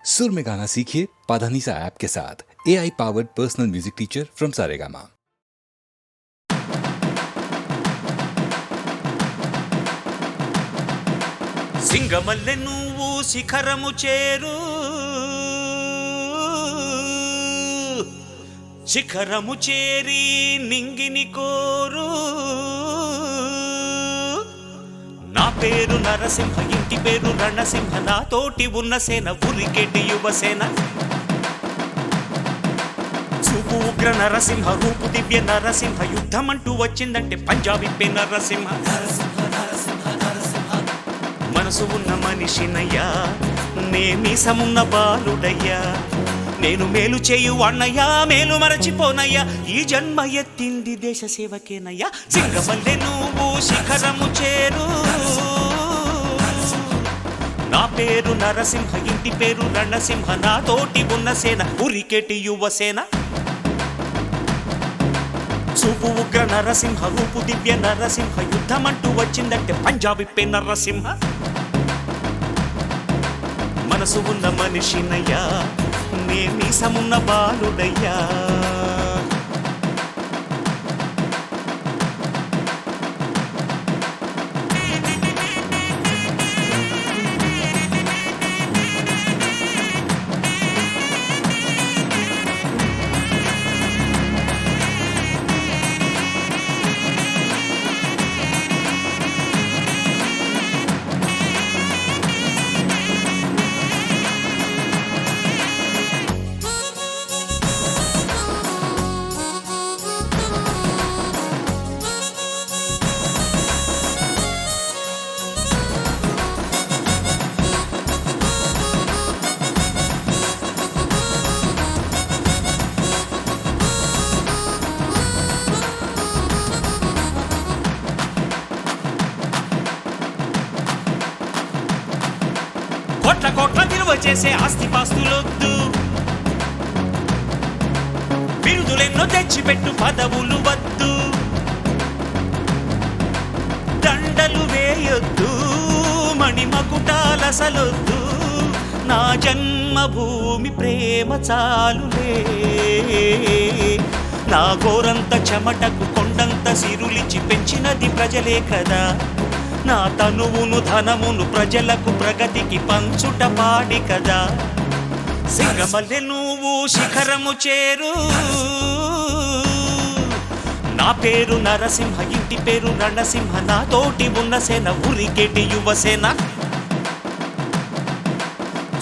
सुर में गाना सीखिए पाधानीसा ऐप के साथ। AI powered personal music teacher from Saregama. సింగమల్లె నువ్వు శిఖరము చేరు, శిఖరము చేరి నింగిని కోరు. నా పేరు నరసింహ, ఇంటి పేరు రణసింహ, నా తోటి ఉన్న సేన ఉరికెటి యువసేన. చూపు ఉగ్ర నరసింహ, రూపు దివ్య నరసింహ, యుద్ధమంటూ వచ్చిందంటే పంజాబీ నరసింహ. మనసు ఉన్న మనిషినయ్యా, నేమీసమున్న బాలుడయ్యా, నేను మేలు చేయు అన్నయ్యా, మేలు మరచిపోనయ్యా, ఈ జన్మ ఎత్తింది దేశ సేవకేనయ్యా. సింగమల్లె నువ్వు శిఖరము చేరు, నా పేరు నరసింహ, ఇంటి పేరు రణసింహ, నా తోటి ఉన్న సేన ఉరికెటి యువసేన. చూపు ఉగ్ర నరసింహ, రూపు దివ్య నరసింహ, యుద్ధమంటూ వచ్చిందంటే పంజాబీ నరసింహ. మనసు ఉన్న మనిషినయ్యా, నేమీసమున్న బాలుడయ్యా. కోట్ల కోట్ల విలువ చేసే ఆస్తిపాస్తులొద్దు, బిరుదులెన్నో తెచ్చిపెట్టు పదవులు వద్దు, దండలు వేయొద్దు, మణిమకుటాలసలొద్దు, నా జన్మభూమి ప్రేమ చాలులే. నా గోరంత చెమటకు కొండంత సిరులిచి పెంచినది ప్రజలే కదా, నా తనువును ధనమును ప్రజలకు ప్రగతికి పంచుట పాడి కదా. సింగమల్లె నువ్వు శిఖరము చేరు, నా పేరు నరసింహ, ఇంటి పేరు రణసింహ, నా తోటి ఉన్న సేన ఉరికెటి యువసేన.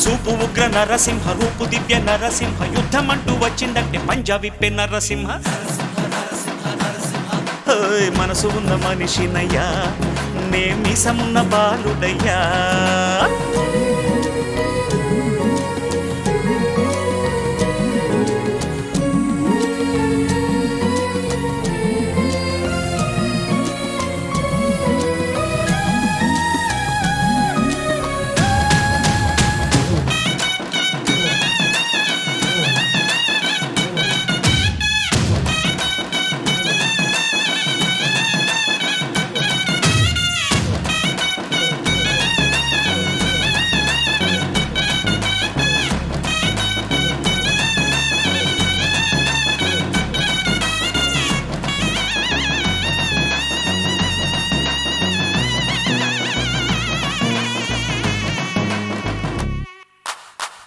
చూపు ఉగ్ర నరసింహ, రూపు దివ్య నరసింహ, యుద్ధమంటూ వచ్చిందంటే పంజాబీ నరసింహ. మనసు ఉన్న మనిషినయ్యా, నేమీసమున్న బాలుడయ్యా.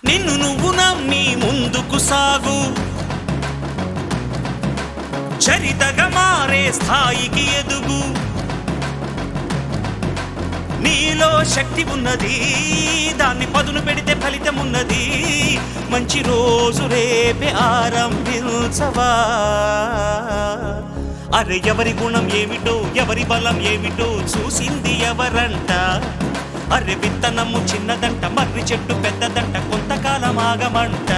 నిన్ను నువ్వు నమ్మి ముందుకు సాగు, చరితగా మారే స్థాయికి ఎదుగు. నీలో శక్తి ఉన్నది, దాన్ని పదును పెడితే ఫలితం ఉన్నది. మంచి రోజు రేపే ఆరంభించవా. అరే ఎవరి గుణం ఏమిటో, ఎవరి బలం ఏమిటో చూసింది ఎవరంట. అరే విత్తనము చిన్నదంట, మర్రి చెట్టు పెద్దదంట, కొంతకాలం ఆగమంట.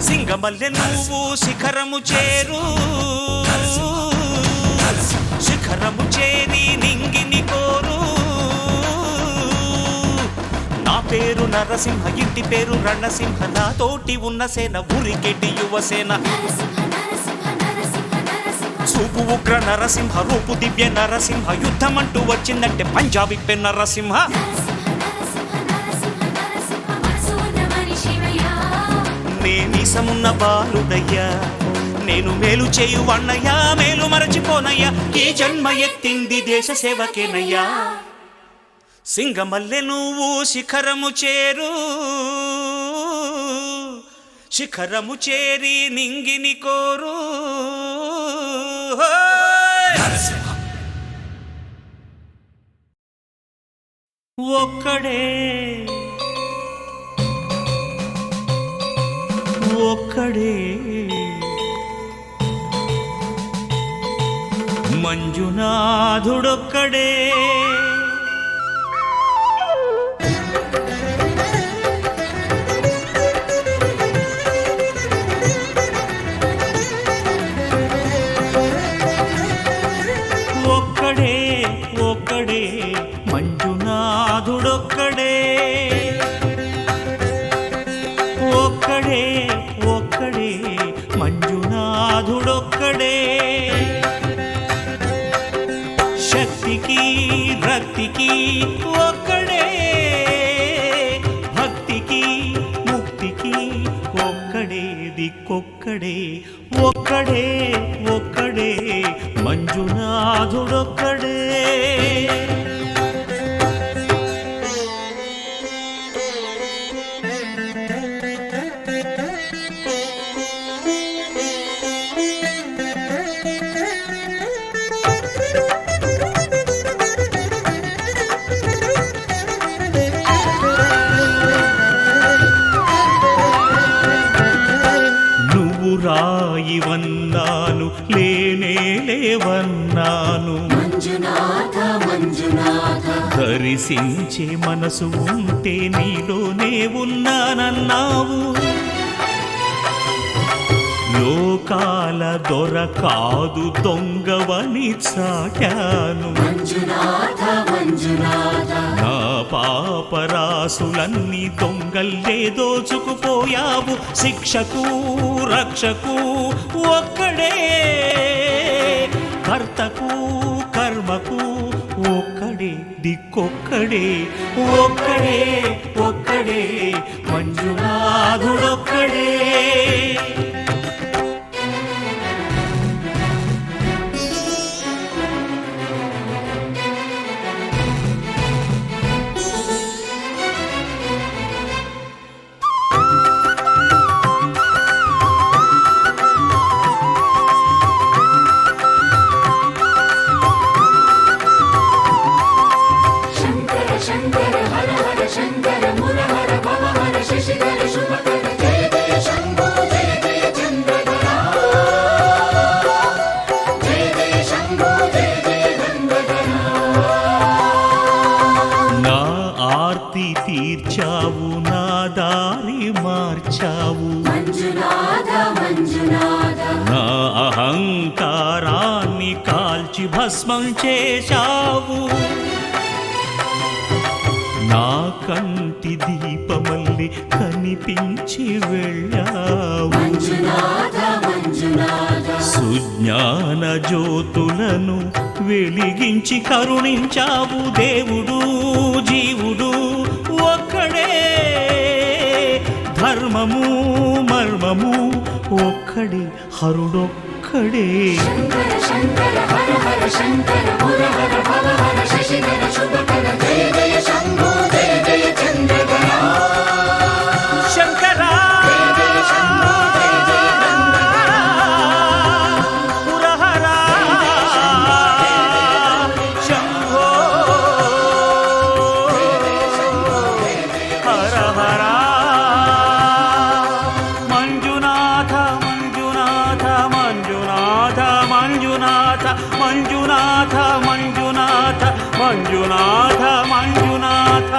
సింగమల్లె నువ్వు శిఖరము చేరు, శిఖరము చేరి నింగిని కోరు. నా పేరు నరసింహ, ఇంటి పేరు రణసింహ, నా తోటి ఉన్న సేన ఉరికెటి యువసేన. చూపు ఉగ్ర నరసింహ, రూపు దివ్య నరసింహ, యుద్ధమంటూ వచ్చిందంటే పంజాబీ నరసింహ. మీసమున్న బాలుడయ్యా నేను మేలు చేయు వన్నయ్యా మేలు మరచిపోనయ్యా ఈ జన్మ ఎత్తింది దేశ సేవకేనయ్యా సింగమల్లె నువ్వు శిఖరము చేరు శిఖరము చేరి నింగిని కోరు ఒక్కడే ఒక్కడే మంజునాథుడొక్కడే ఒక్కడే ఒక్కడే మంజునాథుడొక్కడే ఒక్కడే ఒక్కడే మంజునాథుడొక్కడే శక్తికి రక్తికి ఒక్కడే భక్తికి ముక్తికి ఒక్కడే దిక్కొక్కడే ఒక్కడే ఒక్కడే మంజునాథుడొక్కడే రాయివన్నాను లేనే లేవన్నాను దర్శించే మనసు ఉంటే నీలోనే ఉన్నానన్నావు లోకాల దొర కాదు దొంగవని చాటాను నా పాపరాసులన్నీ దొంగల్లే దోచుకుపోయావు శిక్షకు రక్షకు ఒక్కడే కర్తకు కర్మకు ఒక్కడే దిక్కొక్కడే ఒక్కడే ఒక్కడే మంజునాథుడొక్కడే తీర్చావు నా దారి మార్చావు నా అహంకారాన్ని కాల్చి భస్మం చేశావు నా కంటి దీపమల్లి కనిపించి వెళ్ళావు సుజ్ఞాన జ్యోతులను వెలిగించి కరుణించావు దేవుడు జీవుడు ఒక్కడే ధర్మము మర్మము ఒక్కడే హరుడొక్కడే శంకర శంకర హర హర శంకర ముర హర భవ హర శశిధర శుభకర జయ జయ శంభో జయ జయ చంద్రధర శంకర జయ జయ శంభో జయ జయ నందధర ముర హర శంభో హర హర మంజునాథ మంజునాథ మంజునాథ మంజునాథ మంజునాథ మంజునాథ మంజునాథ మంజునాథ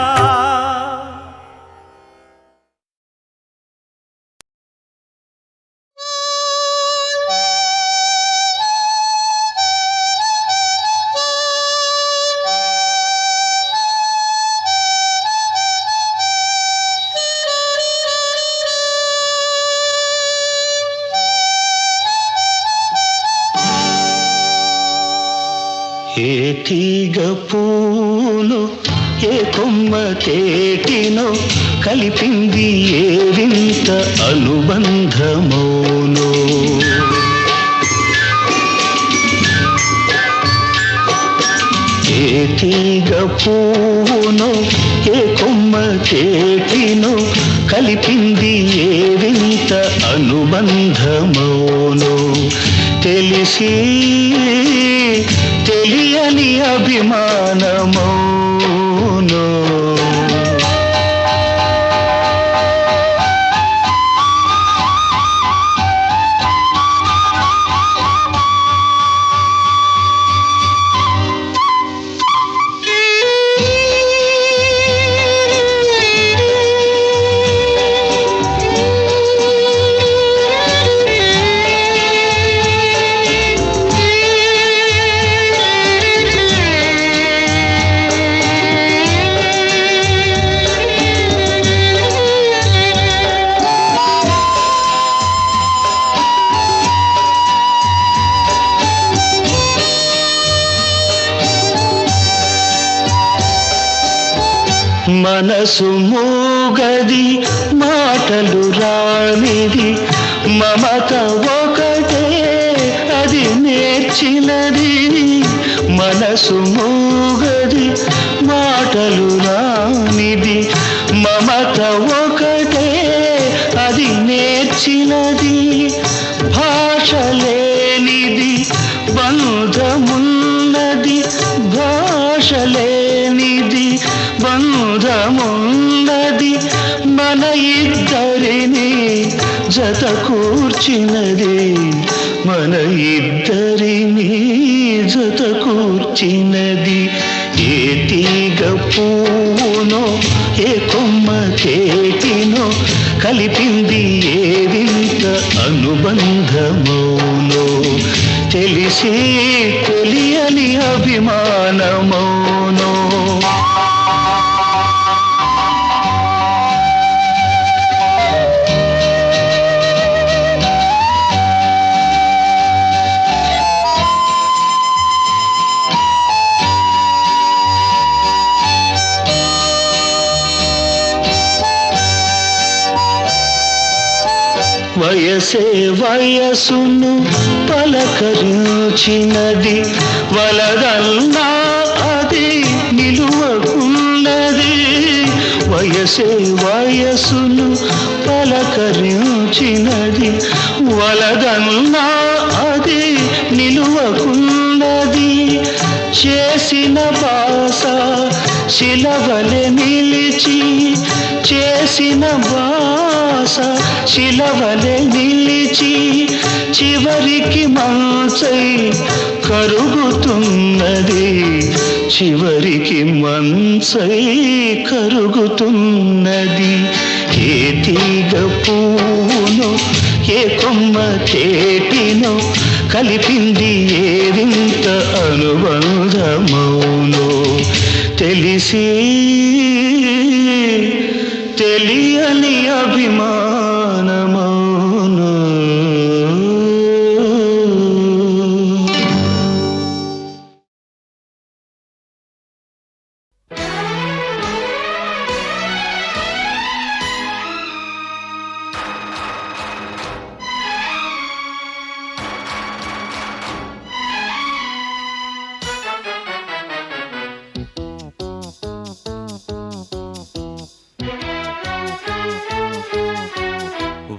ఏ తీగ పూలు ఏ కొమ్మ తేటినో కలిపింది ఏ వింత అనుబంధమౌనో. ఏ తీగ పువ్వునో ఏ కొమ్మ చేటినో కలిపింది ఏ వింత అనుబంధమౌనో. తెలిసి తెలియని అభిమానమౌనో. మనసు మూగది మాటలు రానిది మమత ఒకటే అది నేర్చినది. మనసు మూగది మాటలు రానిది మమత ఒకటే అది నేర్చినది. భాష లేనిది బంధమున్నది భాష లేనిది బంధమున్నది మన ఇద్దరిని జత కూర్చినది మన ఇద్దరిని జత కూర్చినది. ఏ తీగ పువ్వునో ఏ కొమ్మ చేటినో కలిపింది ఏ వింత అనుబంధమౌనో. తెలిసి తెలియని అభిమానమౌనో. వయసే వయసును పలకరించినది వలదన్నా అది నిలువకున్నది. వయసే వయసును పలకరించినది వలదన్నా అది నిలువకున్నది. చేసిన బాస శిలవలె నిలిచి చేసిన బాస శిలవలె నిలిచి చివరికి మంచై కరుగుతున్నది చివరికి మంచై కరుగుతున్నది. ఏ తీగ పువ్వునో ఏ కొమ్మ చేటినో కలిపింది ఏ వింత అనుబంధమౌనో. తెలిసి తెలియని అభిమానమౌనో.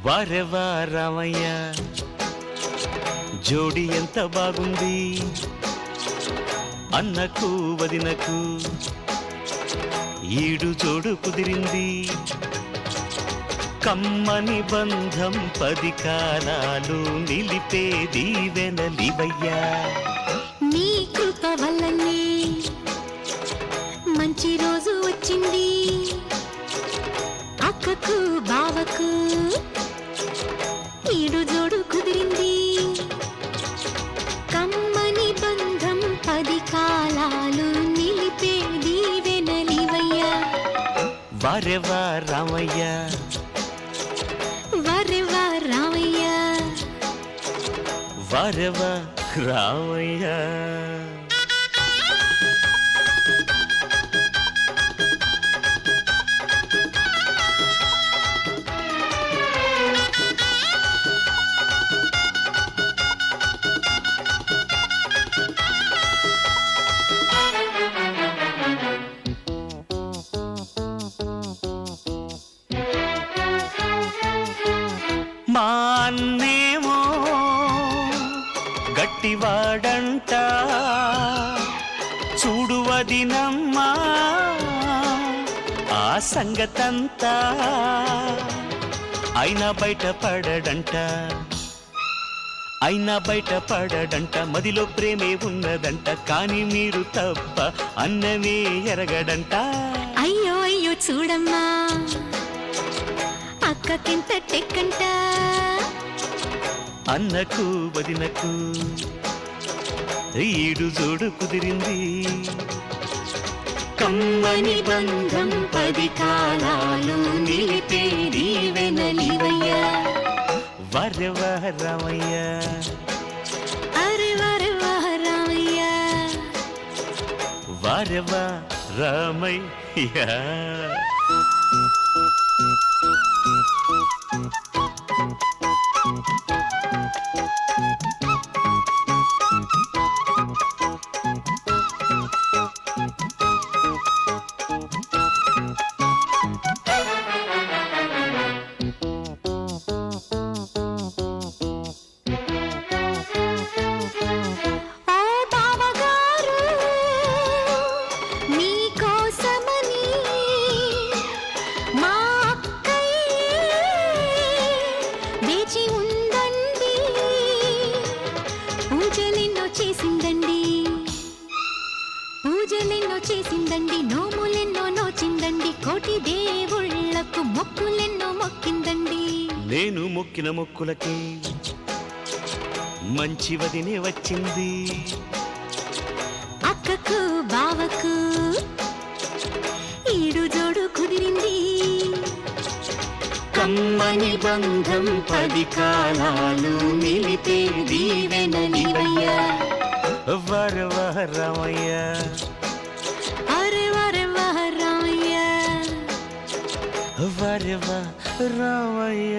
వారెవా రామయ్య జోడి ఎంత బాగుంది అన్నకు వదినకు ఈడు జోడు కుదిరింది. కమ్మని బంధం 10 కాలాలు నిలిపేది వెనలివయ్యా. నీ కృప వల్లనే మంచి రోజు వచ్చింది. అక్కకు బావకు ఈడు జోడు కుదిరింది. కమ్మని బంధం 10 కాలాలు నిలిపేది వెనలివయ్యా. వారెవా రామయ్య వరెవా రామయ్య వారెవా రామయ్య. అన్నేమో గట్టివాడంట చూడు వదినమ్మా ఆ సంగతంతా అయినా బయటపడడంట మదిలో ప్రేమే ఉన్నదంట కానీ మీరు తప్ప అన్నమే ఎరగడంట అయ్యో అయ్యో చూడమ్మా అక్కకింత టెక్కంట అన్నకు వదినకు ఈడు జోడు కుదిరింది కమ్మని బంధం 10 కాలాలు నిలిపేది వెనలివయ్యా వరవరమయ్య అరే వరవరమయ్య వరవరమయ్య పూజలెన్నో చేసిందండి నోములెన్నో నోచిందండి కోటి దేవుళ్ళకు మొక్కులెన్నో మొక్కిందండి నేను మొక్కిన మొక్కులకి మంచి వదినే వచ్చింది అక్కకు బావకు ఈడు జోడు కుదిరింది కమ్మని బంధం 10 కాలాలు నిలిపేది వెనలివయ్యా వరవరమయ్య అరే వరవరమయ్య వరవరమయ్య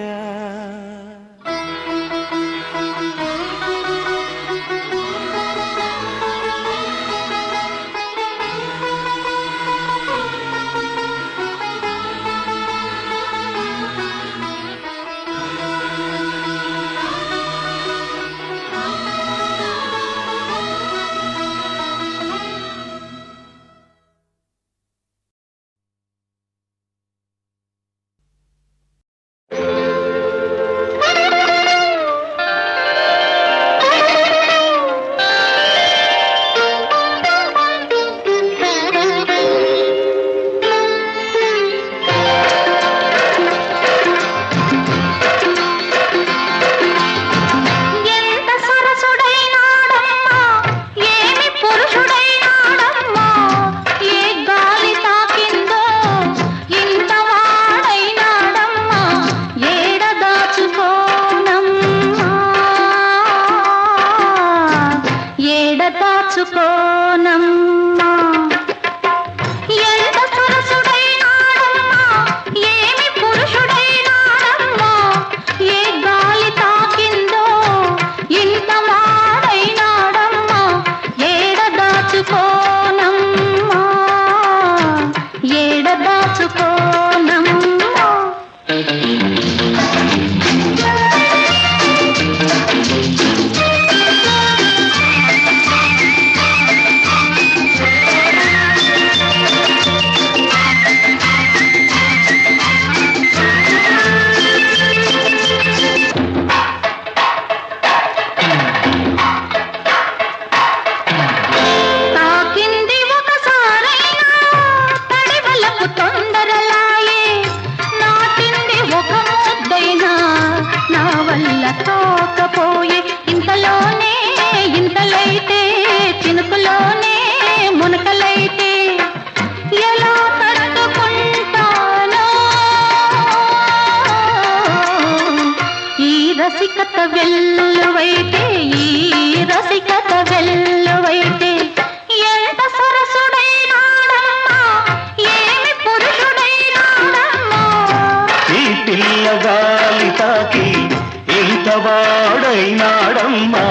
వాడైనాడమ్మా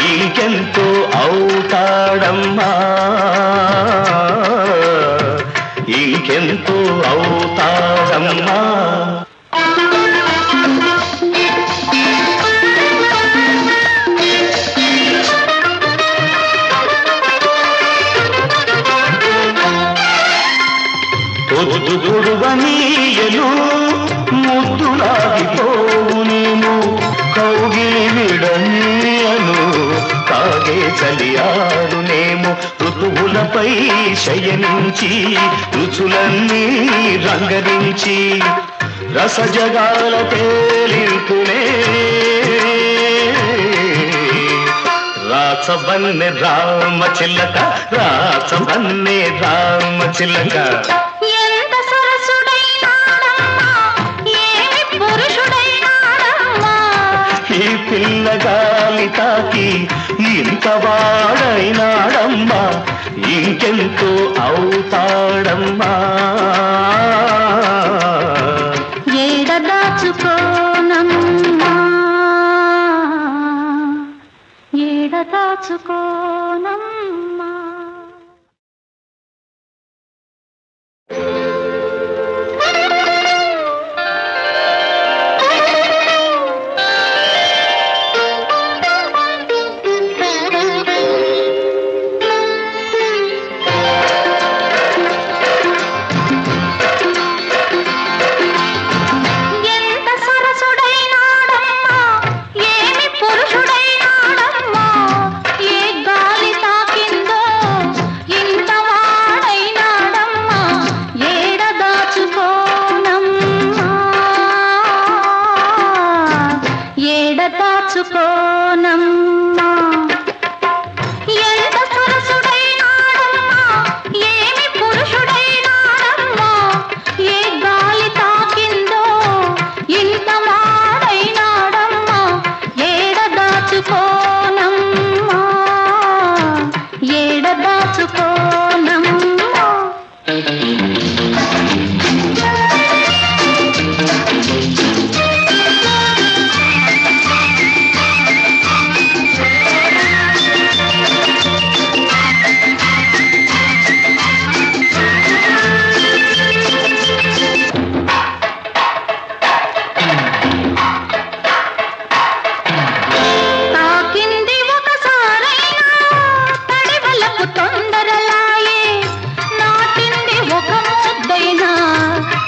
ఇంకెంతో అవుతాడమ్మా ఇంకెంతో అవుతాడమ్మా ఋతువులపై శయనించి రుచులన్నీ రంగరించి రసజగాల తేలింపునే రాచబన్నె రామచిలక రాచబన్నె రామచిలక ఎంత సరసుడైనాడమ్మా, ఏమి పురుషుడైనాడమ్మా. ఈ పిల్లగాలి తాకి ఇంత వాడైనాడమ్మా ఇంకెంతో అవుతాడమ్మా ఏడ దాచుకోనమ్మా, ఏడ దాచుకోనమ్మా. ఎంత సరసుడైనాడమ్మా, ఏమి పురుషుడైనాడమ్మా. ఏ గాలి తాకిందో ఇంత వాడైనాడమ్మా. ఏడ దాచుకోనమ్మా, ఏడ దాచుకోనమ్మా. ఎంత సరసుడైనాడమ్మా, ఏమి పురుషుడైనాడమ్మా. ఏ గాలి తాకిందో ఇంత వాడైనాడమ్మా. ఏడ దాచుకోనమ్మా, ఏడ దాచుకోనమ్మా. తాకింది ఒకసారైనా తడివలకు తొందరలాయే. నాటింది ఒక ముద్దైనా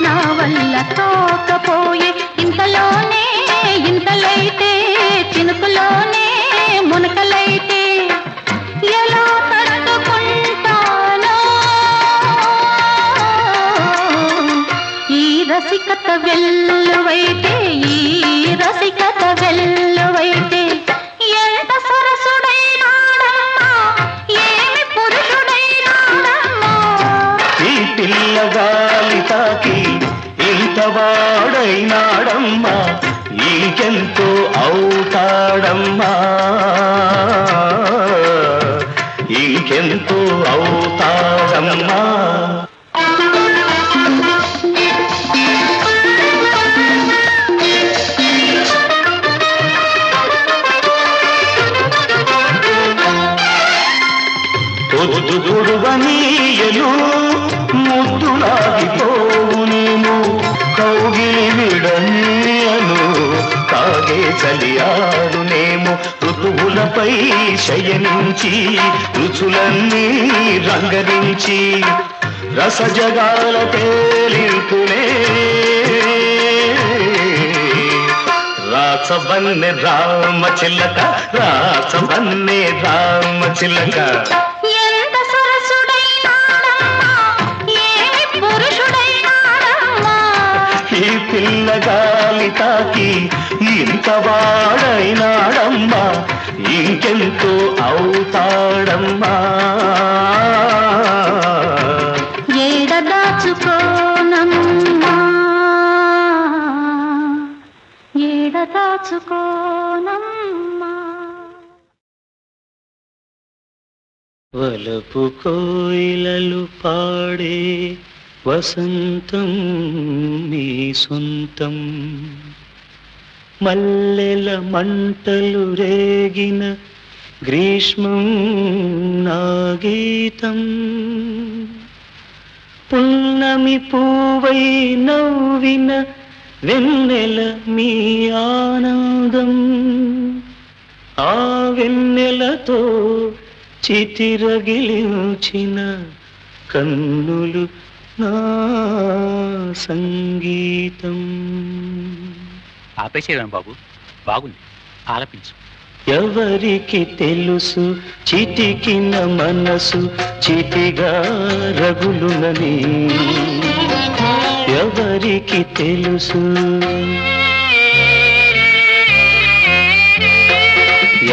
నా వల్ల తోకపోయే. ఇంతలోనే ఇంతలైతే చినుకులోనే మునకలైతే ఎలా తట్టుకుంటానో. ఈ రసికత వెల్లువైతే, ఈ రసికత వెల్లువైతే ఎంత సరసుడైనాడమ్మా, ఏమి పురుషుడైనాడమ్మా. ఈ పిల్లగాలి తాకి ఇంత వాడైనాడమ్మా ఇంకెంతో అవుతాడమ్మా ఇంకెంతో అవుతాడమ్మా పొద్దుగుడువనీయలు ముద్దులాగిపోవు నేను కౌగిలి విడనీయను కాగే చలియాడునేమో ఋతువులపై శయనించి రుచులన్నీ రంగరించి రసజగాల తేలింపునే రాచబన్నె రామచిలక రాచబన్నె రామచిలక ఎంత సరసుడైనాడమ్మా, ఏమి పురుషుడైనాడమ్మా. ఈ పిల్లగాలి తాకి ఇంత వాడైనాడమ్మా ఇంకెంతో అవుతాడమ్మా ఏడ దాచుకోనమ్మా, ఏడ దాచుకోనమ్మా. వలపు కోయిలలు పాడే వసంతం మీ సొంతం మల్లెల మంటలు రేగిన గ్రీష్మం నా గీతం పున్నమి పూవై నవ్విన వెన్నెల మీ ఆనందం ఆ వెన్నెలతో చితిరగిలించిన కన్నులు నా సంగీతం. ఆపేసేదాం బాబు, బాగుంది, ఆలపించు. ఎవరికి తెలుసు చితికిన మనసు చితిగా రగులునని ఎవరికి తెలుసు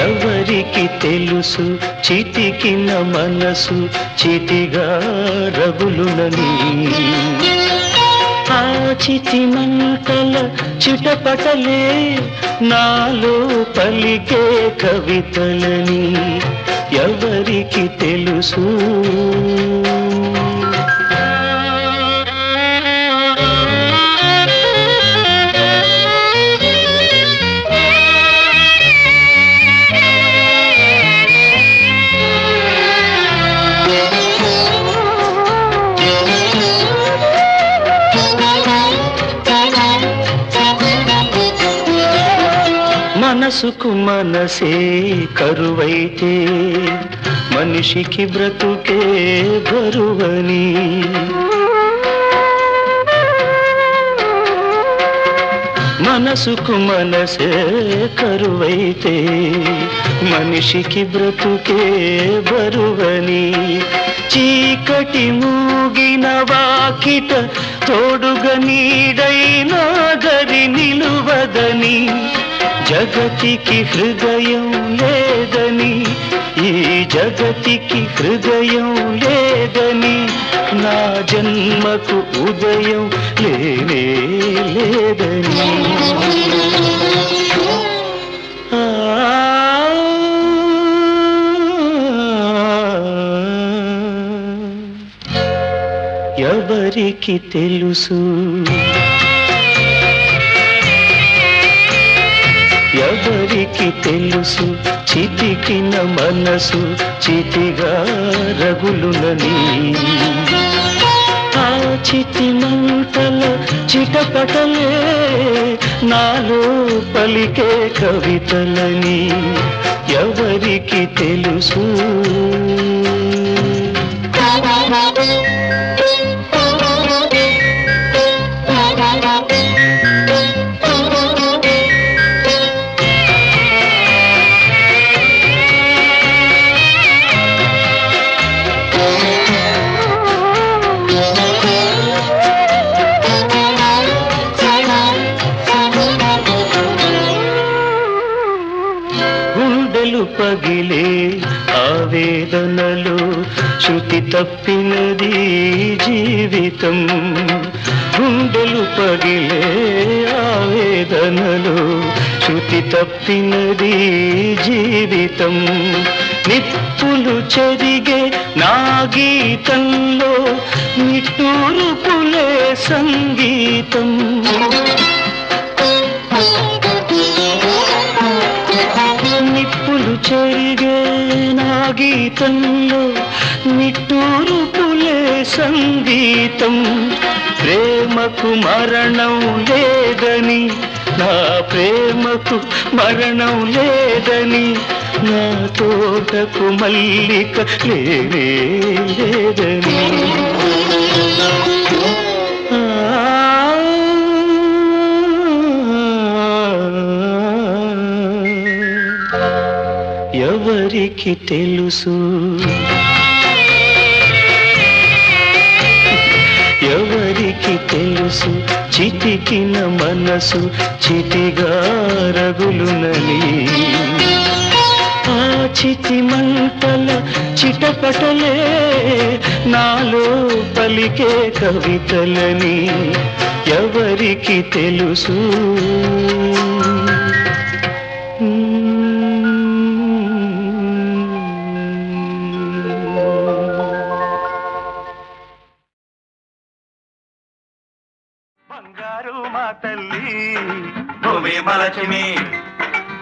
ఎవరికి తెలుసు చితికిన మనసు చితిగా రగులునని ఆ చితి మంటల చిటపటలే నాలో పలికే కవితలని ఎవరికి తెలుసు మనసుకు మనసే కరువైతే మనిషికి బ్రతుకే బరువని మనసుకు మనసే కరువైతే మనిషికి బ్రతుకే బరువని చీకటి మూగిన వాకిట తోడుగా నీడైనా గరి నిలువదని జగతికి హృదయం లేదని ఈ జగతికి హృదయం లేదని నా జన్మకు ఉదయం లేనే లేదని ఎవరికి తెలుసు ఎవరికి తెలుసు చితికిన మనసు చితిగా రగులునని ఆ చితి మంటల చిటపటలే నాలో పలికే కవితలని ఎవరికి తెలుసు పగిలే ఆవేదనలు శృతి తప్పినది జీవితం గుండెలు పగిలే ఆవేదనలు శృతి తప్పినది జీవితం నిప్పులు చెరిగే నా గీతంలో నిట్టూర్పులే సంగీతం నిప్పులు చెరిగే నా గీతంలో నిట్టూర్పులే సంగీతం ప్రేమకు మరణం లేదని నా ప్రేమకు మరణం లేదని నా తోటకు మల్లిక లేనే లేదని ఎవరికి తెలుసు ఎవరికి తెలుసు చితికిన మనసు చితిగా రగులునని ఆ చితి మంటల చిటపటలే నాలో పలికే కవితలని ఎవరికి తెలుసు బంగారు మా తల్లి భూమి మలచిమి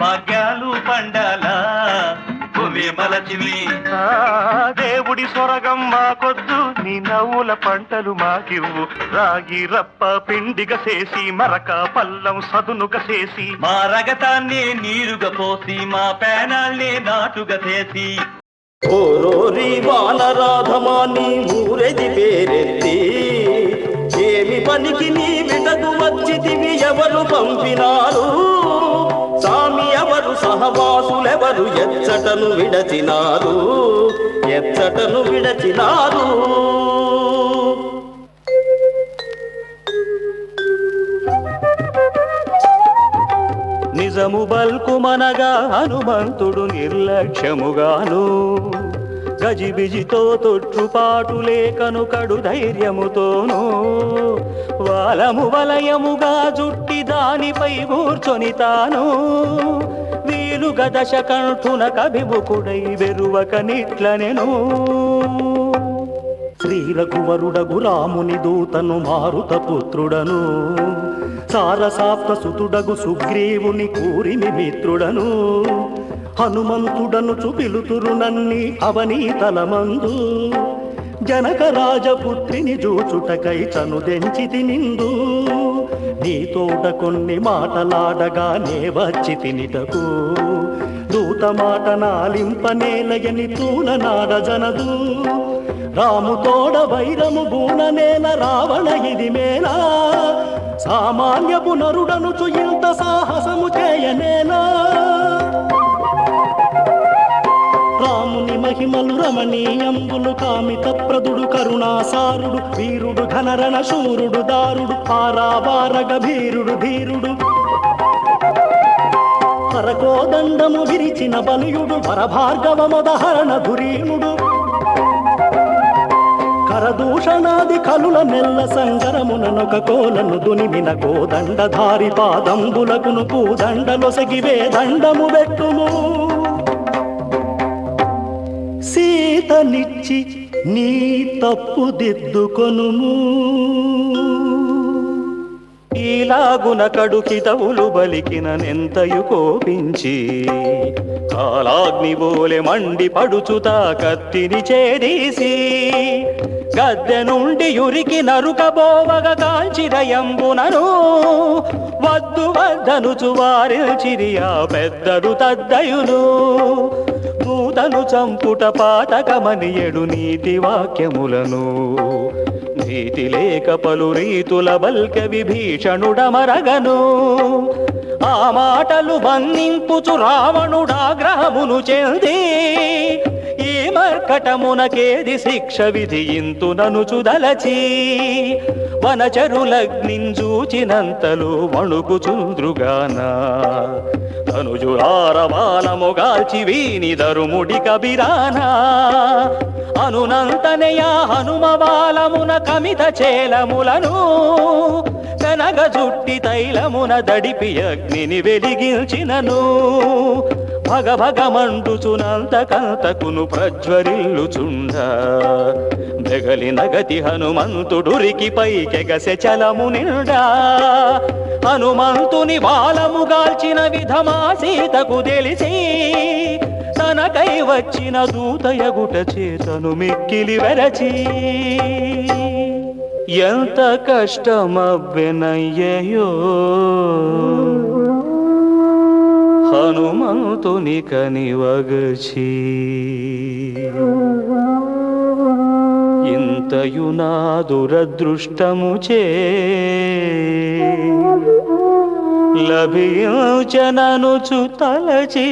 భాగ్యాలు పండాల భూమి మలచిమి దేవుడి సొరగం మాకొద్దు నీ నవ్వుల పంటలు మాకివ్వు రాగి రప్ప పిండిగ చేసి మరక పల్లం సదునుగ చేసి మా రగతాన్ని నీరుగా పోసి మా పేనాల్ని నాటుగా చేసి ఓరోరి వానరాధమాని ఊరెది పేరెత్తి ఏమి పనికి నీ విటకు వచ్చితివి ఎవరు పంపినారు సామి ఎవరు సహవాసులెవరు ఎవరు ఎచ్చటను విడచినారు, ఎచ్చటను విడచినారు. నిజము బల్కుమనగా హనుమంతుడు నిర్లక్ష్యముగాను, గజిబిజితో తొట్టుపాటు లేకను కడు ధైర్యముతోనూ, వాలము వలయముగా జుట్టి దానిపై కూర్చొని తాను, వీలుగ దశకంఠున కభిముఖుడై వెరువక నిట్లనెను. శ్రీరఘువరుడగు రాముని దూతను మారుత పుత్రుడను, సారసాప్త సుతుడగు సుగ్రీవుని కూరిని మిత్రుడను, హనుమంతుడను చుపిలుతురు నన్ని అవనీతలమందు, జనక రాజపుత్రిని జూచుటకై చనుదెంచితి నిందు. నీ తోట కొన్ని మాటలాడగా నే వచ్చి తినిటకు, దూత మాట నాలింపనేలయని తూలనాడ జనదు. రాముతోడ వైరము బూననేల రావణ ఇది మేలా, సామాన్యపు నరుడనుచు ఇంత సాహసము చేయనేలా. రాముని మహిమలు రమణీయంబులు, కామిత ప్రదుడు కరుణాసారుడు, వీరుడు ఘనరణ శూరుడు, దారుడు పారావార గభీరుడు ధీరుడు, హరకోదండము విరిచిన బలియుడు, పరభార్గవ మొదహరణ ధురీనుడు, కరదూషణాది కలుల నెల్ల సంగరముననొక కోలను దునిమిన కోదండధారి పాదంబులకును పూదండలొసగివే దండము వెట్టుము. సీతనిచ్చి నీ తప్పు దిద్దుకొనుము. ఈలాగున కడుకితవులు బలికిన నెంతయు కోపించి, కాలాగ్ని బోలె మండి పడుచుతా కత్తిని చేదీసి, గద్దె నుండి యురికి నరుకబోవగ కాల్చిరయంబునను, వద్దు వద్దనుచు వారిల్చిరి ఆ పెద్దరు తద్దయును. దూతను చంపుట పాతకమనియడు నీతి వాక్యములను, నీతి లేక పలు రీతుల బల్క విభీషణుడమరగను. ఆ మాటలు మన్నింపుచు రావణుడాగ్రహమును చెంది, ఈ మర్కటమునకేది శిక్ష విధియింతునను చుదలచి, వనచరులగ్నించూచినంతలు వణుకుచుంద్రుగానా, తనుజురారవాలముగాల్చి వీనిదరుముడి కబిరానా. అనునంతనయా హనుమవాలమున కమిత చేలములను, కనగ జుట్టి తైలమున దడిపి అగ్నిని వెలిగించినను, భగభగమండుచునంతకంతకును ప్రజ్వరిల్లుచుండ, బెగలి నగతి హనుమంతుడురికి పైకెగసె చలము నిండా. హనుమంతుని బాలముగాల్చిన విధమా సీతకు తెలిసి, తనకై వచ్చిన దూతయగుట చేతను మిక్కిలి వెరచి, ఎంత కష్టమవ్వెనయ్యయో హనుమంతుని కనివగచి. ఇంతయు నా దురదృష్టము చే లభించననుచు తలచి,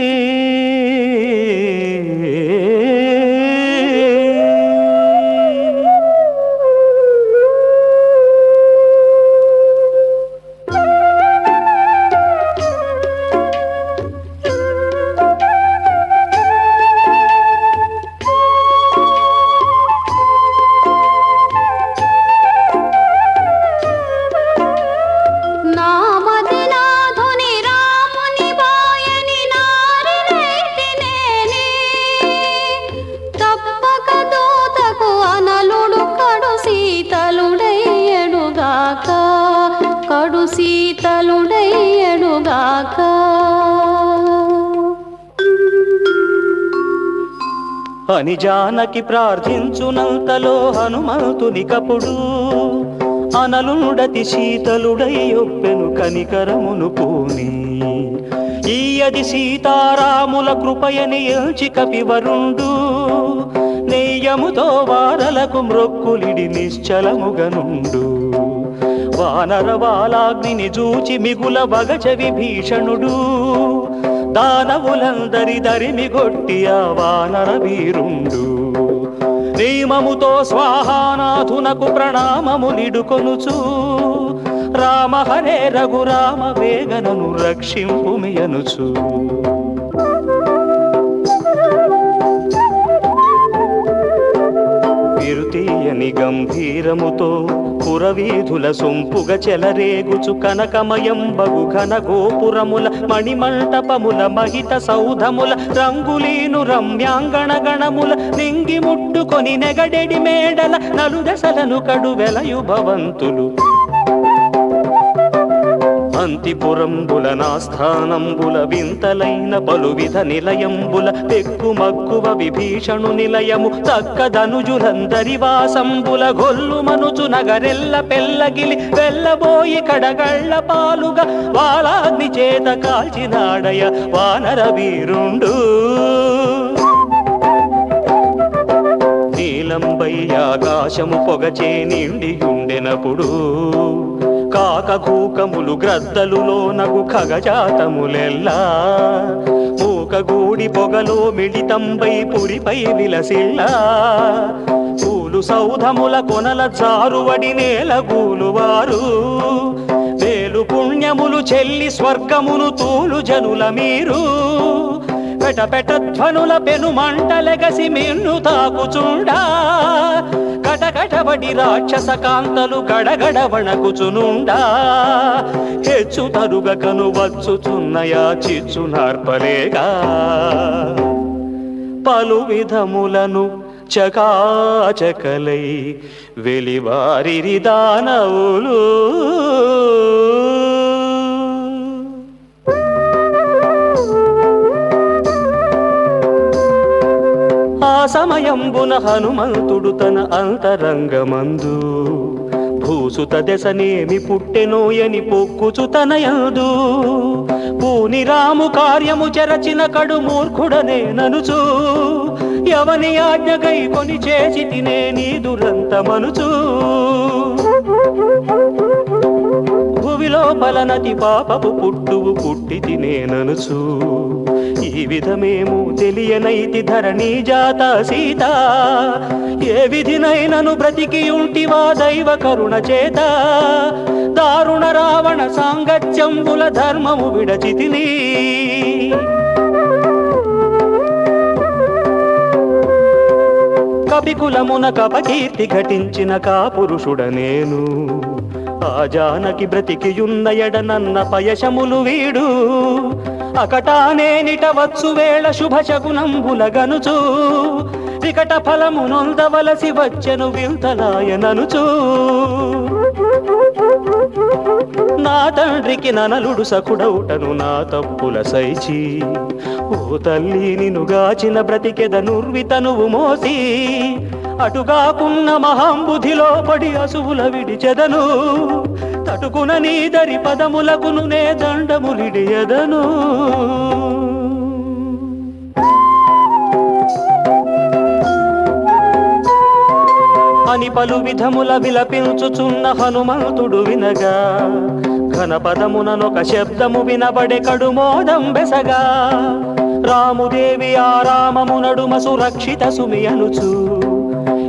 అని జానకి ప్రార్థించునంతలో హనుమంతుని కపుడు, అనలుడతి శీతలుడై ఒప్పెను కనికరమును పూని. ఈయది సీతారాముల కృపయని ఎంచి కపివరుండు, నెయ్యముతో వారలకు మ్రొక్కులిడి నిశ్చలముగనుండు. వానర వాలాగ్నిని జూచి మిగుల బగచ విభీషణుడు, దానవులందరి దరిమిగొట్టి ఆ వానర వీరుండు నియమముతో స్వాహానాథునకు ప్రణామములిడుకొనుచు రామ హరే రఘురామ వేగనను రక్షింపుమియనుచు విరుతీయని గంభీరముతో పురవీధుల సొంపుగ చెలరేగుచు కనకమయంబగు ఘన గోపురముల మణిమంటపముల మహిత సౌధముల రంగులీను రమ్యాంగణ గణముల నింగి ముట్టుకొని నెగడెడి మేడల నలుదశలను కడు వెలయు భవంతులు అంతిపురంబుల నాస్థానంబుల వింతలైన పలువిధ నిలయంబుల పెక్కుమక్కువ విభీషణు నిలయము తక్కదనుజులందరి వాసంబుల గొల్లు మనుచు నగరెల్ల పెల్లగిలి వెళ్ళబోయి కడగళ్ళ పాలుగా వాలాగ్ని చేత కాల్చినాడయ వానర వీరుండు నీలంబై ఆకాశము పొగచే నిండియుండెనప్పుడు కాకగూకములు గ్రద్దలులో నగు ఖగజాతములెల్లా మూకగూడి పొగలో మిళితంబై పురిపై విలసిల్లా పూలు సౌధముల కొనల జారువడి నేల గూలువారు వేలు పుణ్యములు చెల్లి స్వర్గమును తూలు జనుల మీరు పెట ధ్వనుల పెను మంటలెగసి మిన్ను తాకుచుండా కటకటబడి రాక్షస కాంతలు గడగడ వణకుచునుండా హెచ్చు తరుగకను వచ్చుచున్నయా చిచ్చు నార్పలేగా పలు విధములను చకాచకలై వెలివారిరి దానవులు ఆ సమయంబున హనుమంతుడు తన అంతరంగమందు భూసుత దశనేమి పుట్టెనోయని పొక్కుచు తనయందు పూని రాము కార్యము చెరచిన కడు మూర్ఖుడనే ననుచు ఎవని ఆజ్ఞగై కొని చేసి తినే నీ దురంతమనుచు భువిలో పలనతి పాపపు పుట్టువు పుట్టి తినేననుచు ఈ విధమేము తెలియనైతి ధరణీ జాత సీత ఏ విధినైనను బ్రతికియుంటివా దైవ కరుణ చేత దారుణ రావణ సాంగత్యంబుల ధర్మము విడచితిని కపికులమున కపకీర్తి ఘటించిన కాపురుషుడ నేను ఆ జానకి బ్రతికియున్న ఎడనన్న పయశములు వీడు అకటానేనిట వచ్చు వేళ శుభశకునంబులగనుచు వికట ఫలము నొందవలసి వచ్చెను వింతలాయననుచు నా తండ్రికి ననలుడు సకుడౌటను నా తప్పుల సైచి ఓ తల్లి నిన్ను గాచిన బ్రతికెదనుర్వితనువు మోసి అటుగాకున్న మహాంబుధిలో పడి అసువుల విడిచెదను తటుకున నీదరి పదములకును నే దండములిడియదను అని పలు విధముల విలపించుచున్న హనుమంతుడు వినగా ఘనపదముననొక శబ్దము వినబడే కడుమోదం బెసగా రాముదేవి ఆరామమునడుమ సురక్షిత సుమి అనుచు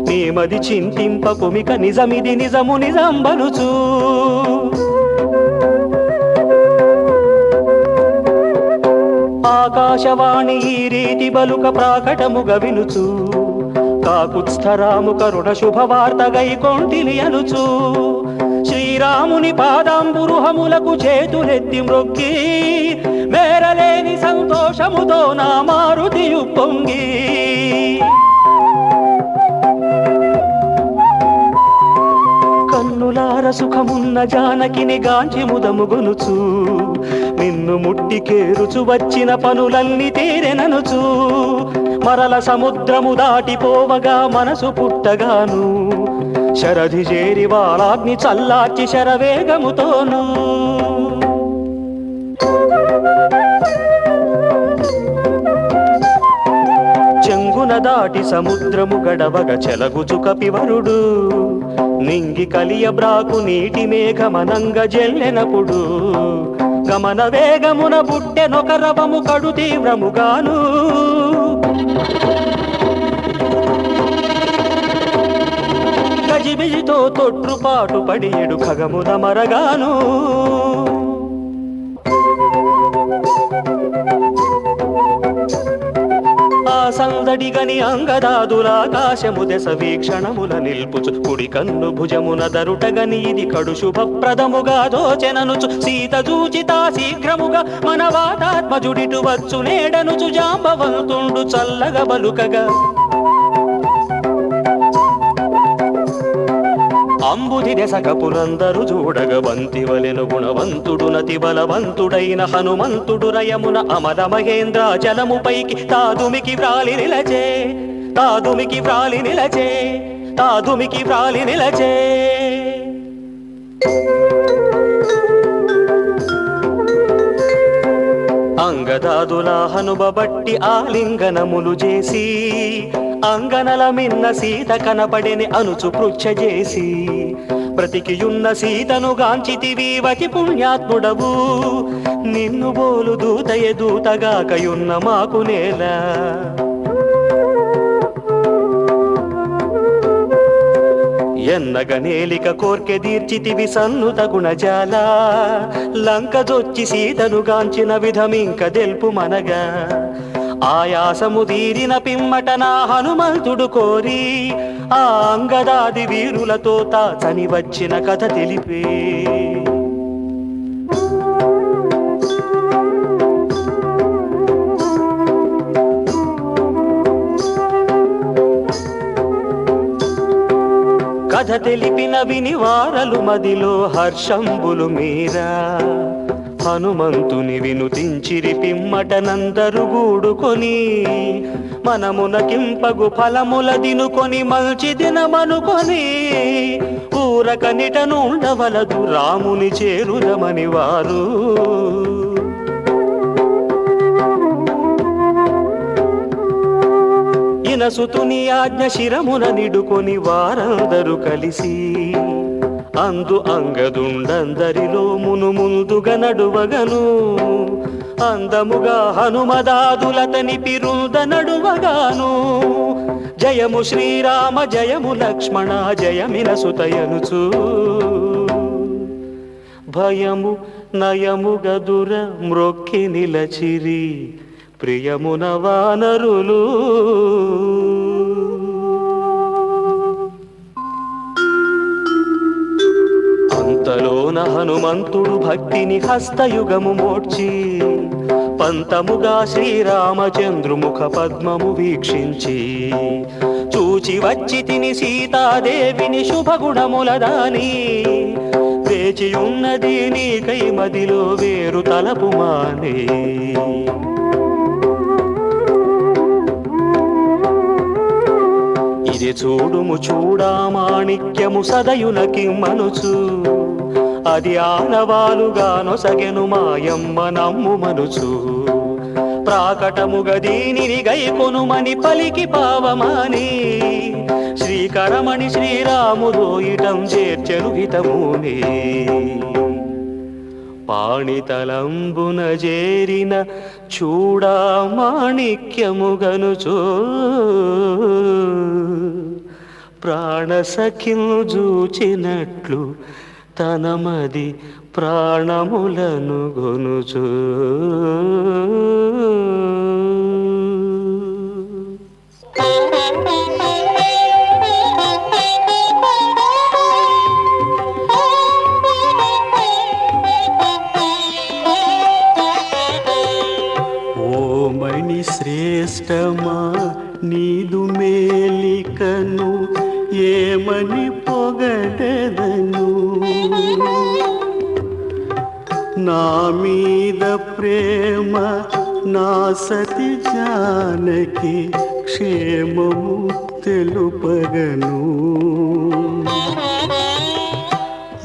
నేమది చింతింపకుమిక నిజమిది నిజము నిజంబనుచు ఆకాశవాణి ఈ రీతి బలుక ప్రాకటముగ వినుచు కాకుత్స్థరాము కరుణ శుభవార్తగై కొంటిలి అనుచు శ్రీరాముని పాదాంబురుహములకు చేతులెత్తి మ్రొక్కి మేరలేని సంతోషముతో నా మారుతియు పొంగి కన్నులార సుఖమున్న జానకిని గాంచి ముదముగొనుచు నిన్ను ముట్టికేరుచు వచ్చిన పనులన్నీ తీరెననుచు మరల సముద్రము దాటిపోవగా మనసు పుట్టగాను శరధి చేరి వాలాగ్ని చల్లార్చి శరవేగముతోను చెంగున దాటి సముద్రము గడవగ చెలగుచు కపివరుడు నింగి కలియ బ్రాకు నీటి మేఘమనంగ జెల్లెనప్పుడు గమన వేగమున బుట్టెనొక రవము కడు తీవ్రముగాను గజిబిజితో తొట్రుపాటు పడి ఎడు ఖగమున మరగాను ఆ సందడిగని అంగదాదులాకాశము దశ వీక్షణముల నిల్పుచు కుడి కన్ను భుజమున దరుటగని ఇది కడు శుభప్రదముగా దోచెననుచు సీత చూచితా శీఘ్రముగా మన వాతాత్మజుడిటు వచ్చు నేడనుచు జాంబవంతుండు చల్లగా బలుకగా అంబుధి దశకపులందరు చూడగ బంతివలెను గుణవంతుడు నతి బలవంతుడైన హనుమంతుడు రయమున అమల మహేంద్ర జలముపైకి తాదుమికి వ్రాలి నిలచే తాదుమికి వ్రాలి నిలచే తాదుమికి వ్రాలి నిలచే అంగదాదుల హనుబబట్టి ఆలింగనములు చేసి అంగనల మిన్న సీత కనపడిని అనుచు పృచ్ఛ చేసి బ్రతికియున్న సీతను గాంచితివి వతి పుణ్యాత్ముడవు నిన్ను బోలు దూతయే దూతగాకయున్న మాకు నేల ఎన్నగనేలిక కోర్కె దీర్చితివి సన్నుత గుణజాల లంకజొచ్చి సీతను గాంచిన విధమింక దెల్పు మనగా ఆయాసము తీరిన పిమ్మట నా హనుమంతుడు కోరి ఆ అంగదాది వీరులతో తాచని వచ్చిన కథ తెలిపే కథ తెలిపిన వినివారలు మదిలో హర్షంబులు మీరా హనుమంతుని వినుతించిరి పిమ్మటనందరు గూడుకొని మనమునకింపగు ఫలముల దినుకొని మంచి దినమనుకొని ఊరక నిటనుండవలదు రాముని చేరుదమని వారు ఇనసుతుని ఆజ్ఞ శిరమున నిడుకొని వారందరూ కలిసి అందు అంగదుండందరిలో ముందుగా నడువగను అందముగా హనుమదాదులతని పిరుద నడువగాను జయము శ్రీరామ జయము లక్ష్మణ జయమిన సుతయనుచు భయము నయము గదుర మ్రొక్కి నిలచిరి ప్రియమున వానరులు అంతలోన హనుమంతుడు భక్తిని హస్తయుగము మోడ్చి పంతముగా శ్రీరామచంద్రుముఖ పద్మము వీక్షించి చూచి వచ్చి తిని సీతాదేవిని శుభగుణముల దాని వేచియున్నది నీకై మదిలో వేరు తలపు మానే ఇది చూడుము చూడామాణిక్యము సదయునకి మనుచు అది ఆనవాలుగా నొసగెను మాయమ్మ నమ్ము మనుచు ప్రాకటముగ దీనిని గైకొనుమని పలికి పావమాని శ్రీకరమణి శ్రీరాముదో ఇటం చేర్చెను హితమునే పాణితలంబున చేరిన చూడామాణిక్యముగనుచో ప్రాణసఖిను చూచినట్లు తనమది ప్రాణములను గొనుచు ఓమణి శ్రేష్టమా నీదు మేలికను ఏమని పొగడెదను నా మీద ప్రేమ నా సతి జానకి క్షేమము తెలుపగను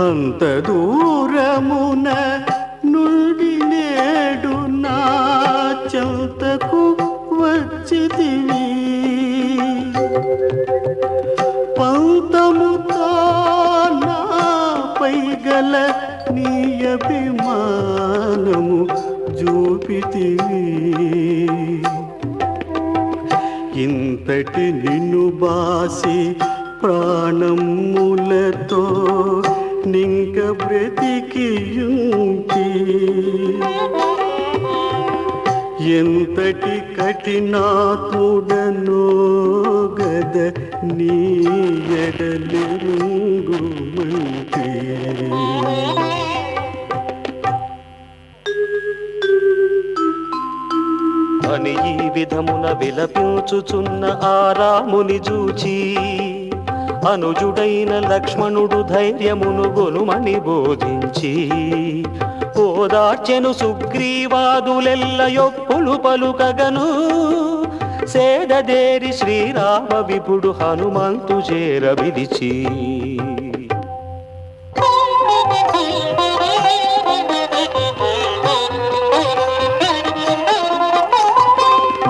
అంత దూరమున నుండి నేడు నా చెంతకు వచ్చితివి పంతముతో నాపై గల నీ అభిమానము జూపితివి ఇంతటి నిన్ను బాసి ప్రాణములతో నింక బ్రతికియుంటి ఎంతటి కఠినాత్ముడనో గద నీ ఎడలెరుంగుమంటి అని ఈ విధమున విలపించుచున్న ఆ రాముని చూచి అనుజుడైన లక్ష్మణుడు ధైర్యమును గొనుమని బోధించి ఓదార్చెను సుగ్రీవాదులెల్ల యొప్పులు పలుకగను సేదదేరి శ్రీరామ విభుడు హనుమంతు చేర విడిచి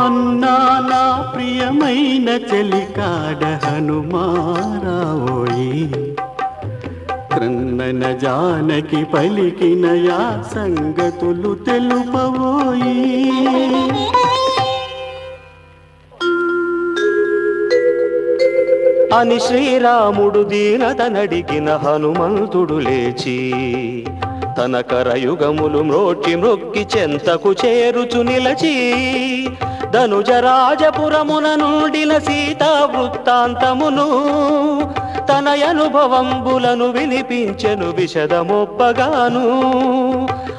అన్నా నా ప్రియమైన చెలికాడ హనుమారావోయి క్రన్నన జానకి పలికిన యా సంగతులు తెలుపవోయి అని శ్రీరాముడు దీనతనడిగిన హనుమంతుడు లేచి తన కరయుగములు మ్రోటి మ్రొక్కి చెంతకు చేరుచు నిలచి ధనుజరాజపురమున నుండిన సీతా వృత్తాంతమును తన అనుభవంబులను వినిపించెను విశదమొప్పగాను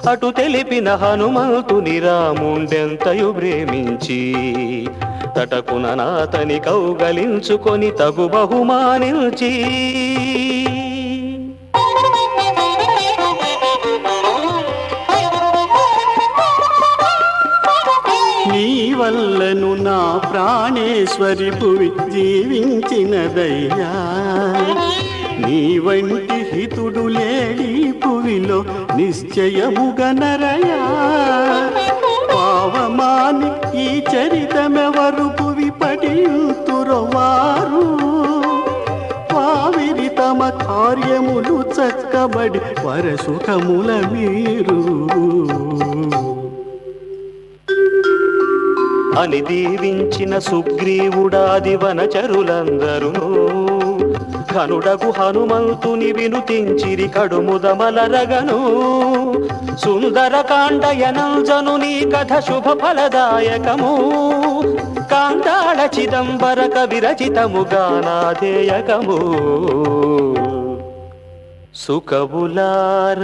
అటు తెలిపిన హనుమంతుని రాముండెంతయు ప్రేమించి తటకున నాతని కౌగలించుకొని తగు బహుమానించి నీ వల్లను నా ప్రాణేశ్వరి భువి జీవించినదయ్యా నీ వంటి హితుడు లేడి భువిలో నిశ్చయముగా నరయా పావమాని ఈ చరితమెవరు భువి పడియుతురవారు పావిరి తమ కార్యములు చక్కబడి పరసుఖముల మీరు అని దీవించిన సుగ్రీవుడాది వనచరులందరూ కనుడగు హనుమంతుని వినుతించిరి కడుముదమలరగను సుందరకాండయనంజను నీ కథ శుభ ఫలదాయకము కాంతాళ చిదంబరక విరచితముగా నాదేయకము సుకబులార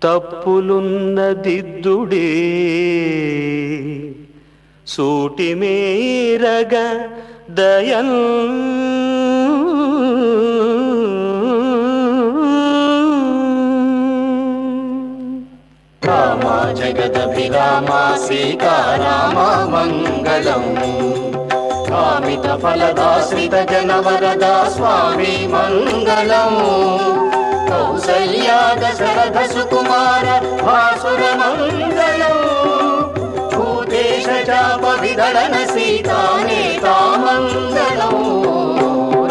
తప్పులున్న దిద్దుడే సూటి మేరగ దయన్ రామ జగదభిరామ సీతారామ మంగళం కామిత ఫలదాశ్రిత జనవరద స్వామి మంగళం కౌసల్యా దశరథ సుకుమార భాసుర మంగళం భూదేశ చాప విదళన సీతానేతా మంగళం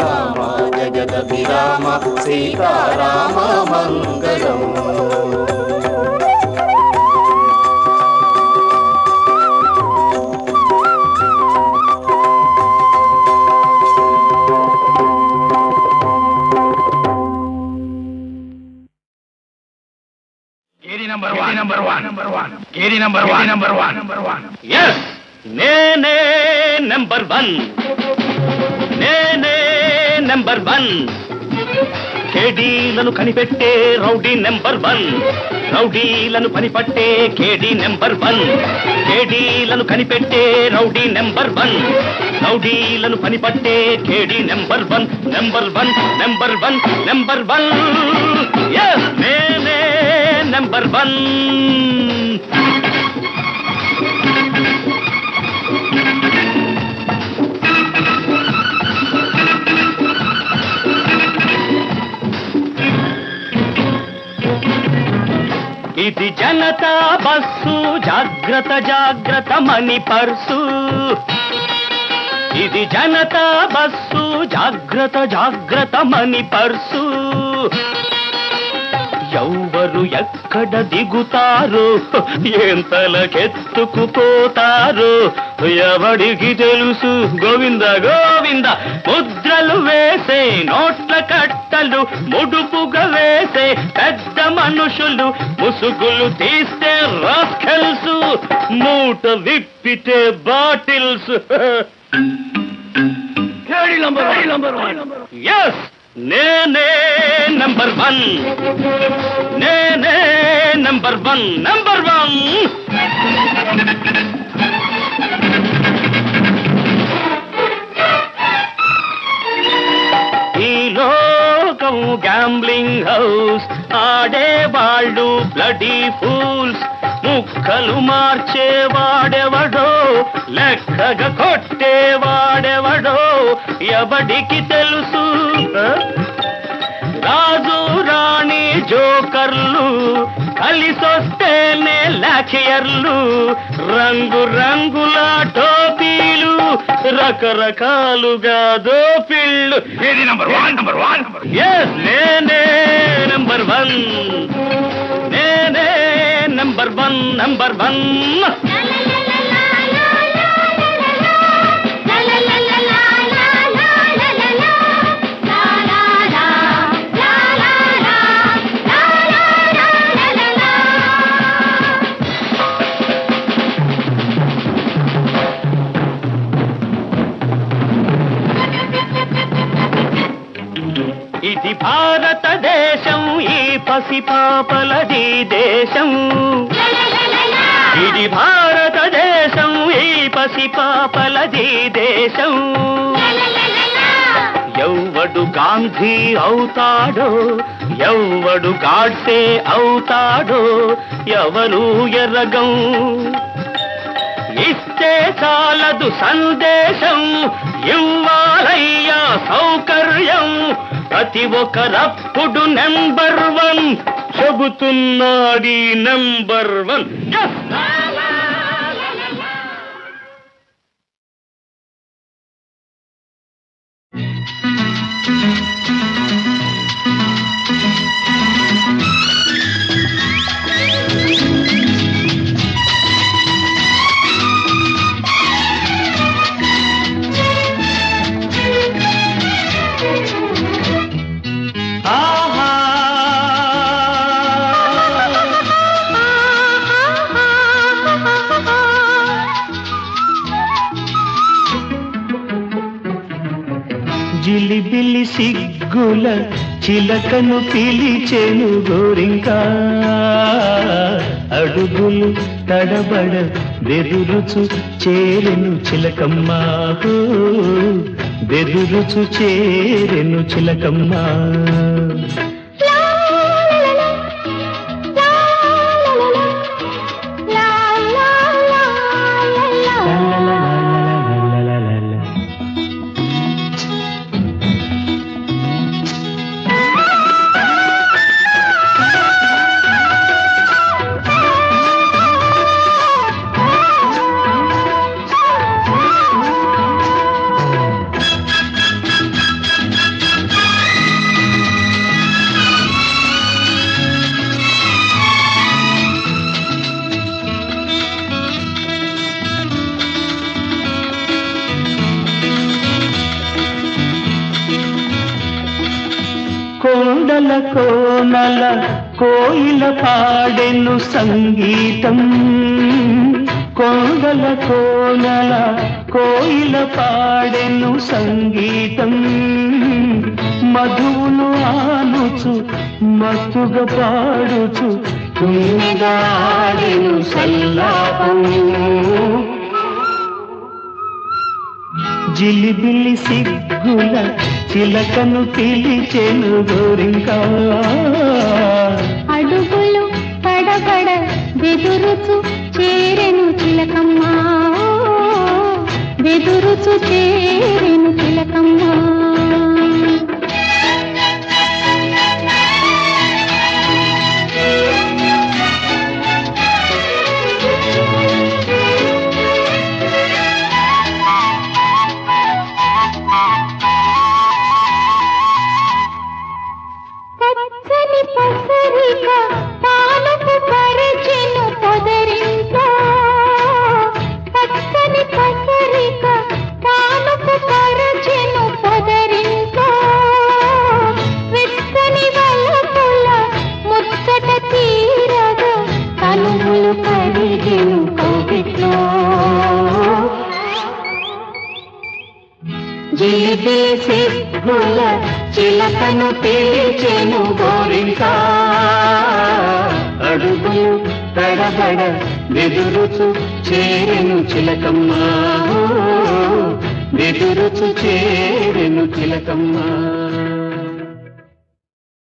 రామ జగదభిరామ సీతారామ మంగళం నేనే నెంబర్ వన్ నేనే నెంబర్ వన్ కేడీలను కనిపెట్టే రౌడీ నెంబర్ వన్ రౌడీలను పనిపట్టే కేడీ నెంబర్ వన్ కేడీలను కనిపెట్టే రౌడీ నెంబర్ వన్ రౌడీలను పనిపట్టే కేడీ number one number one number one number one నేనే నెంబర్ వన్ ఇది జనతా బస్సు జాగ్రత్త జాగ్రత్త మని పర్సు ఇది జనతా బస్సు జాగ్రత్త జాగ్రత్త మని పర్సు ఎవరు ఎక్కడ దిగుతారు ఎంతలకెత్తుకుపోతారు ఎవడికి తెలుసు గోవింద గోవింద ముద్రలు వేసే నోట్ల కట్టలు ముడుపుగా వేసే పెద్ద మనుషులు ముసుగులు తీస్తే రాస్కెల్స్ మూట విప్పితే బాటిల్స్ ఎస్ నేనే నంబర్ 1 నేనే నంబర్ 1 ఈ లోకం గ్యాంబ్లింగ్ హౌస్ ఆడేవాళ్ళు బ్లడీ ఫూల్స్ ముక్కలు మార్చేవాడెవడో లెక్కగా కొట్టేవాడెవడో ఎవడికి తెలుసు రాజు రాణి జోకర్లు కలిసొస్తేనే లాఖియర్లు రంగు రంగుల టోపీలు రకరకాలుగా దోపిళ్ళు ఏది నంబర్ 1 ఎస్ నేనే నంబర్ 1 నేనే నంబర్ 1 ఇది భారతదేశం ఈ పసిపాపలది దేశం ఇది భారతదేశం ఈ పసిపాపలది దేశం ఎవ్వడు గాంధీ అవుతాడో ఎవ్వడు గాడ్సే అవుతాడో ఎవరు ఎరగం ఇస్తే చాలదు సందేశం ఇవ్వాలయ్యా సౌకర్యం ప్రతి ఒక్కరప్పుడు నెంబర్ 1 చెబుతున్నాడి నెంబర్ 1 జిలిబిలి సిగ్గుల చిలకను పిలిచెను గోరింకా అడుగులు తడబడ బెదురుచు చేరెను చిలకమ్మ బెదురుచు చేరెను చిలకమ్మ కొండల కోనల కోయిల పాడెను సంగీతం కొండల కోనల కోయిల పాడెను సంగీతం మధువును ఆనుచు మత్తుగా పాడుచు తుమ్మిదాడెను సల్లాపం జిలిబిలి సిగ్గుల చిలకను పిలిచెను గోరింకా అడుగులు తడబడ బెదురుచు చేరెను చిలకమ్మ బెదురుచు చేరెను చిలకమ్మ పచ్చని పసరిక చిలిపిలిసి గుల చిలకను పిలిచెను గోరింకా అడుగులు తడబడ బెదురుచు చేరెను చిలకమ్మ బెదురుచు చేరెను చిలకమ్మ